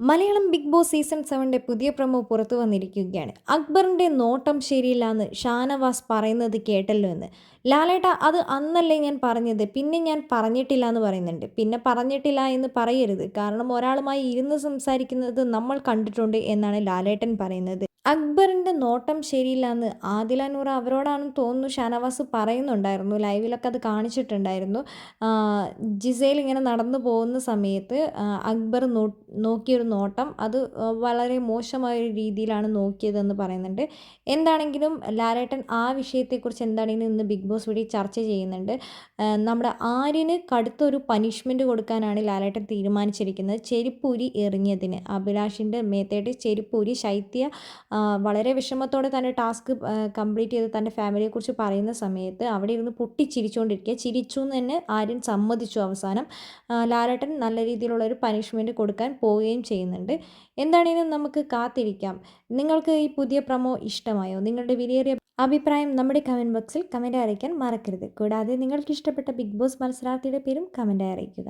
Malayalam big boss season 7ന്റെ പുതിയ promo പുറത്തു വന്നിരിക്കുകയാണ്. അക്ബറിന്റെ നോട്ടം ശരിയില്ലാന്ന് ഷാനവാസ് പറയുന്നത് കേട്ടല്ലോ എന്ന്. ലാലേട്ട അത് അന്നല്ലേ ഞാൻ പറഞ്ഞത്, പിന്നെ ഞാൻ പറഞ്ഞിട്ടില്ല എന്ന് പറയുന്നുണ്ട്. പിന്നെ പറഞ്ഞിട്ടില്ല എന്ന് പറയരുത്, കാരണം ഒരാളുമായി ഇരുന്ന് സംസാരിക്കുന്നത് നമ്മൾ കണ്ടിട്ടുണ്ട് എന്നാണ് ലാലേട്ടൻ പറയുന്നത്. അക്ബറിന്റെ നോട്ടം ശരിയില്ലാന്ന് ആദില നൂറ അവരോടാണെന്ന് തോന്നുന്നു ഷാനവാസ് പറയുന്നുണ്ടായിരുന്നു. ലൈവിലൊക്കെ അത് കാണിച്ചിട്ടുണ്ടായിരുന്നു. ജിസേൽ ഇങ്ങനെ നടന്നു പോകുന്ന സമയത്ത് അക്ബർ നോക്കിയൊരു നോട്ടം അത് വളരെ മോശമായൊരു രീതിയിലാണ് നോക്കിയതെന്ന് പറയുന്നുണ്ട്. എന്താണെങ്കിലും ലാലേട്ടൻ ആ വിഷയത്തെക്കുറിച്ച് എന്താണെങ്കിലും ഇന്ന് ബിഗ് ബോസ് വീഡിയോ ചർച്ച ചെയ്യുന്നുണ്ട്. നമ്മുടെ ആര്യന് കടുത്തൊരു പനിഷ്മെൻറ്റ് കൊടുക്കാനാണ് ലാലേട്ടൻ തീരുമാനിച്ചിരിക്കുന്നത്. ചെരുപ്പൂരി എറിഞ്ഞതിന് അഭിലാഷിൻ്റെ മേത്തേട്ട് ചെരുപ്പൂരി ശൈത്യ വളരെ വിഷമത്തോടെ തൻ്റെ ടാസ്ക് കംപ്ലീറ്റ് ചെയ്ത് തൻ്റെ ഫാമിലിയെക്കുറിച്ച് പറയുന്ന സമയത്ത് അവിടെ ഇരുന്ന് പൊട്ടിച്ചിരിച്ചുകൊണ്ടിരിക്കുക. ചിരിച്ചു എന്ന് തന്നെ ആര്യൻ സമ്മതിച്ചു അവസാനം. ലാലേട്ടൻ നല്ല രീതിയിലുള്ള ഒരു പനിഷ്മെൻറ്റ് കൊടുക്കാൻ പോവുകയും ചെയ്യുന്നുണ്ട്. എന്താണെങ്കിലും നമുക്ക് കാത്തിരിക്കാം. നിങ്ങൾക്ക് ഈ പുതിയ പ്രൊമോ ഇഷ്ടമായോ? നിങ്ങളുടെ വിലയേറിയ അഭിപ്രായം നമ്മുടെ കമൻറ്റ് ബോക്സിൽ കമൻറ്റ് അറിയിക്കാൻ മറക്കരുത്. കൂടാതെ നിങ്ങൾക്ക് ഇഷ്ടപ്പെട്ട ബിഗ് ബോസ് മത്സരാർത്ഥിയുടെ പേരും കമൻറ്റായി അറിയിക്കുക.